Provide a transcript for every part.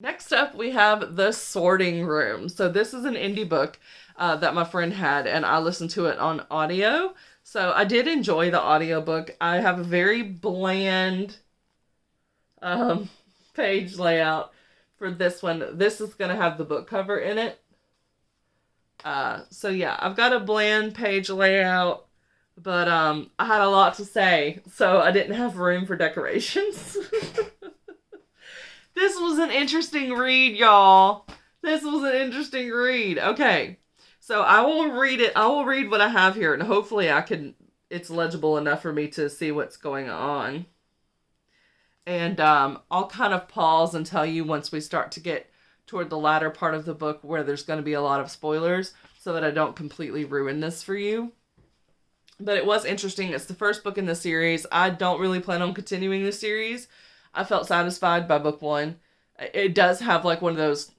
Next up, we have The Sorting Room. So this is an indie book that my friend had, and I listened to it on audio. So I did enjoy the audiobook. I have a very bland um, page layout for this one. This is going to have the book cover in it. So yeah, I've got a bland page layout, but I had a lot to say, so I didn't have room for decorations. This was an interesting read, y'all. This was an interesting read. Okay. So I will read it. I will read what I have here, and hopefully it's legible enough for me to see what's going on. And I'll kind of pause and tell you once we start to get toward the latter part of the book where there's going to be a lot of spoilers so that I don't completely ruin this for you. But it was interesting. It's the first book in the series. I don't really plan on continuing the series. I felt satisfied by book one. It does have like one of those,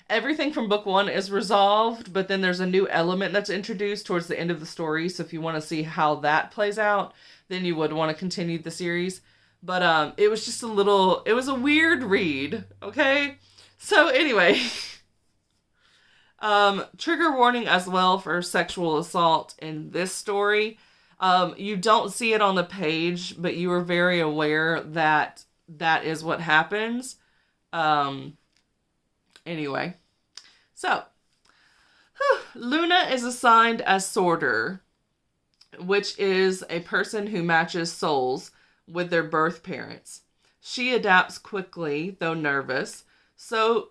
everything from book one is resolved, but then there's a new element that's introduced towards the end of the story. So if you want to see how that plays out, then you would want to continue the series. But it was just it was a weird read. Okay. So anyway, trigger warning as well for sexual assault in this story. You don't see it on the page, but you are very aware that that is what happens. Anyway, so Luna is assigned as sorter, which is a person who matches souls with their birth parents. She adapts quickly, though nervous. So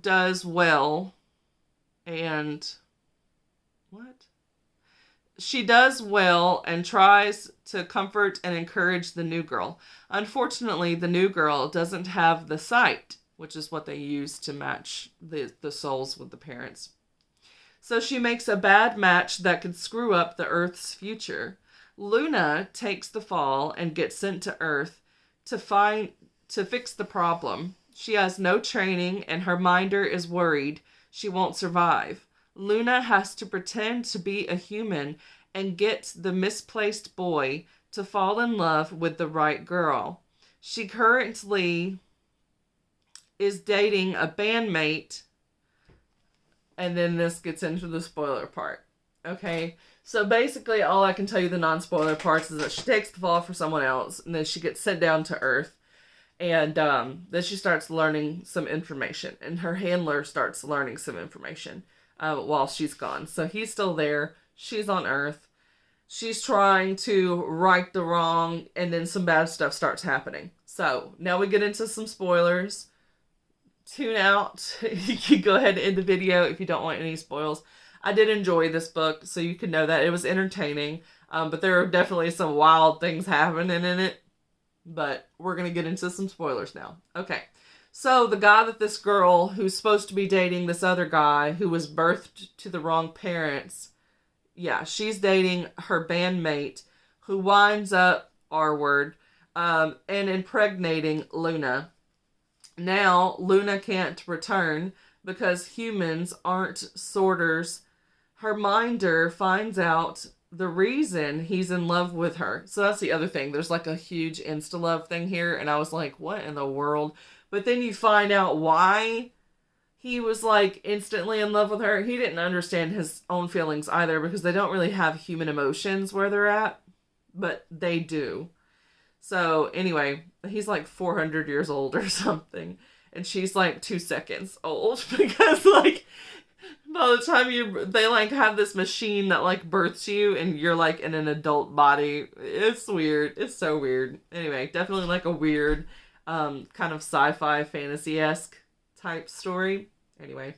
does Well, and what? She does well and tries to comfort and encourage the new girl. Unfortunately, the new girl doesn't have the sight, which is what they use to match the souls with the parents. So she makes a bad match that could screw up the Earth's future. Luna takes the fall and gets sent to Earth to fix the problem. She has no training and her minder is worried she won't survive. Luna has to pretend to be a human and get the misplaced boy to fall in love with the right girl. She currently is dating a bandmate, and then this gets into the spoiler part. Okay, so basically all I can tell you the non-spoiler parts is that she takes the fall for someone else, and then she gets sent down to Earth. And then she starts learning some information, and her handler starts learning some information while she's gone. So he's still there. She's on Earth. She's trying to right the wrong, and then some bad stuff starts happening. So now we get into some spoilers. Tune out. You can go ahead and end the video if you don't want any spoils. I did enjoy this book, so you can know that it was entertaining. But there are definitely some wild things happening in it. But we're going to get into some spoilers now. Okay. So the guy that this girl who's supposed to be dating this other guy who was birthed to the wrong parents, yeah, she's dating her bandmate who winds up, R-word, and impregnating Luna. Now, Luna can't return because humans aren't sorters. Her minder finds out the reason he's in love with her. So that's the other thing. There's like a huge insta-love thing here. And I was like, what in the world? But then you find out why he was like instantly in love with her. He didn't understand his own feelings either because they don't really have human emotions where they're at. But they do. So anyway, he's like 400 years old or something. And she's like 2 seconds old because like by the time they like have this machine that like births you and you're like in an adult body. It's weird. It's so weird. Anyway, definitely like a weird kind of sci-fi fantasy-esque type story. Anyway,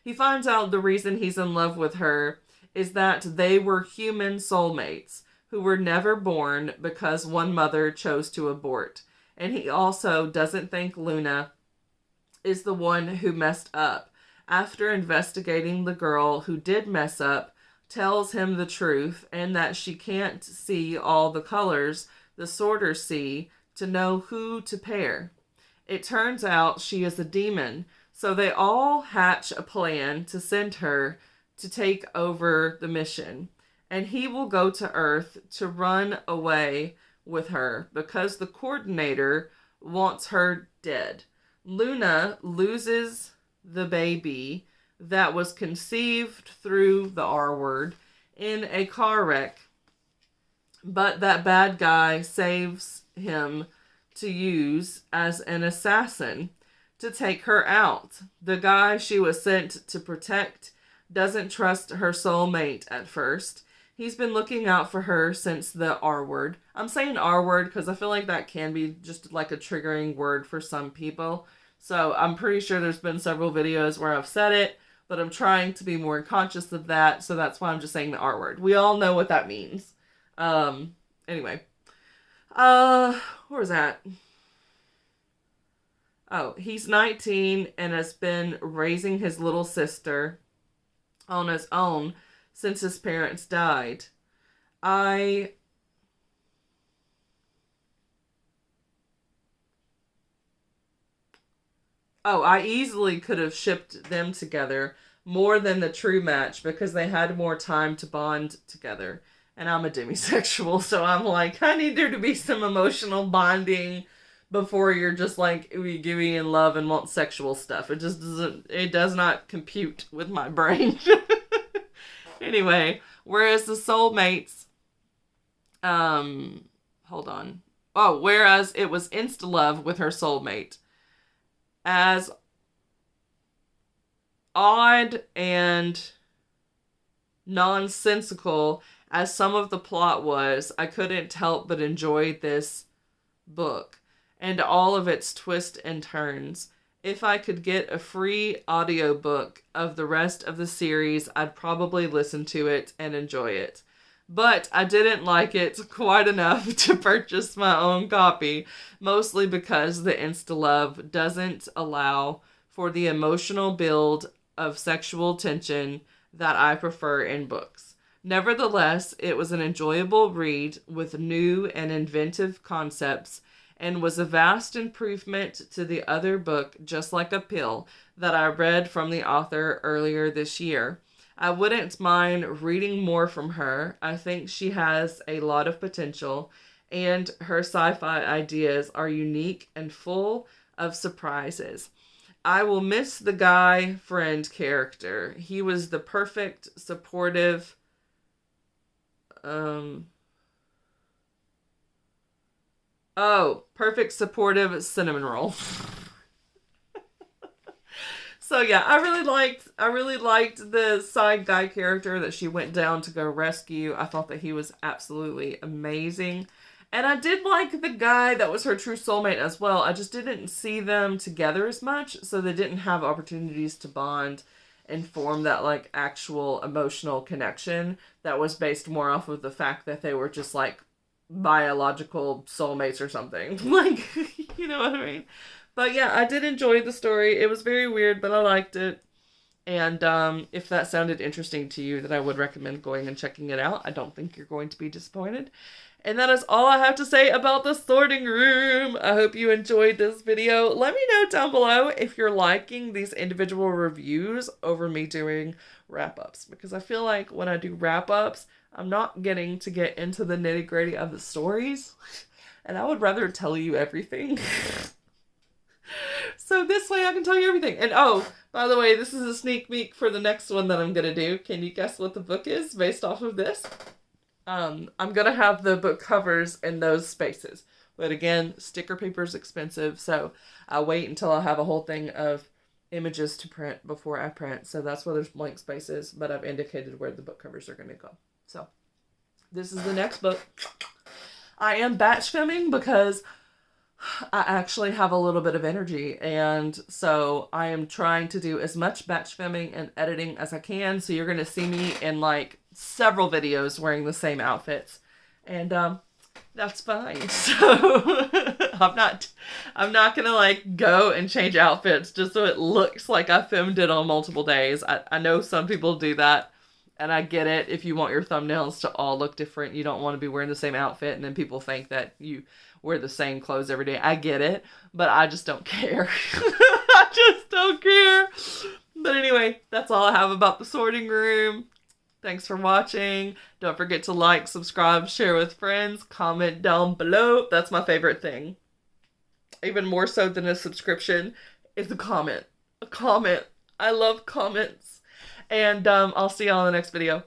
he finds out the reason he's in love with her is that they were human soulmates who were never born because one mother chose to abort. And he also doesn't think Luna is the one who messed up. After investigating, the girl who did mess up tells him the truth and that she can't see all the colors the sorters see to know who to pair. It turns out she is a demon, so they all hatch a plan to send her to take over the mission. And he will go to Earth to run away with her because the coordinator wants her dead. Luna loses the baby that was conceived through the R word in a car wreck, but that bad guy saves him to use as an assassin to take her out. The guy she was sent to protect doesn't trust her soulmate at first. He's been looking out for her since the R word. I'm saying R word because I feel like that can be just like a triggering word for some people. So I'm pretty sure there's been several videos where I've said it, but I'm trying to be more conscious of that. So that's why I'm just saying the R word. We all know what that means. Anyway. Where was that? Oh, he's 19 and has been raising his little sister on his own since his parents died. I easily could have shipped them together more than the true match because they had more time to bond together. And I'm a demisexual, so I'm like, I need there to be some emotional bonding before you're just like ooey gooey in love and want sexual stuff. It just does not compute with my brain. Anyway, whereas the soulmates, hold on. Oh, whereas it was insta-love with her soulmate. As odd and nonsensical as some of the plot was, I couldn't help but enjoy this book and all of its twists and turns. If I could get a free audiobook of the rest of the series, I'd probably listen to it and enjoy it. But I didn't like it quite enough to purchase my own copy, mostly because the insta-love doesn't allow for the emotional build of sexual tension that I prefer in books. Nevertheless, it was an enjoyable read with new and inventive concepts and was a vast improvement to the other book, Just Like a Pill, that I read from the author earlier this year. I wouldn't mind reading more from her. I think she has a lot of potential, and her sci-fi ideas are unique and full of surprises. I will miss the guy friend character. He was the perfect, supportive, perfect supportive cinnamon roll. So yeah, I really liked the side guy character that she went down to go rescue. I thought that he was absolutely amazing. And I did like the guy that was her true soulmate as well. I just didn't see them together as much, so they didn't have opportunities to bond and form that like actual emotional connection that was based more off of the fact that they were just like biological soulmates or something. Like, you know what I mean? But yeah, I did enjoy the story. It was very weird, but I liked it. And if that sounded interesting to you, then I would recommend going and checking it out. I don't think you're going to be disappointed. And that is all I have to say about The Sorting Room. I hope you enjoyed this video. Let me know down below if you're liking these individual reviews over me doing wrap-ups. Because I feel like when I do wrap-ups, I'm not getting to get into the nitty-gritty of the stories. And I would rather tell you everything. So this way I can tell you everything. And oh, by the way, this is a sneak peek for the next one that I'm going to do. Can you guess what the book is based off of this? I'm going to have the book covers in those spaces. But again, sticker paper is expensive, so I'll wait until I have a whole thing of images to print before I print. So that's where there's blank spaces, but I've indicated where the book covers are going to go. So this is the next book. I am batch filming because I actually have a little bit of energy, and so I am trying to do as much batch filming and editing as I can. So you're going to see me in like several videos wearing the same outfits, and that's fine. So I'm not gonna like go and change outfits just so it looks like I filmed it on multiple days. I know some people do that, and I get it. If you want your thumbnails to all look different, you don't want to be wearing the same outfit, and then people think that you wear the same clothes every day. I get it, but I just don't care. I just don't care. But anyway, that's all I have about The Sorting Room. Thanks for watching. Don't forget to like, subscribe, share with friends, comment down below. That's my favorite thing. Even more so than a subscription is a comment. A comment. I love comments. And I'll see y'all in the next video.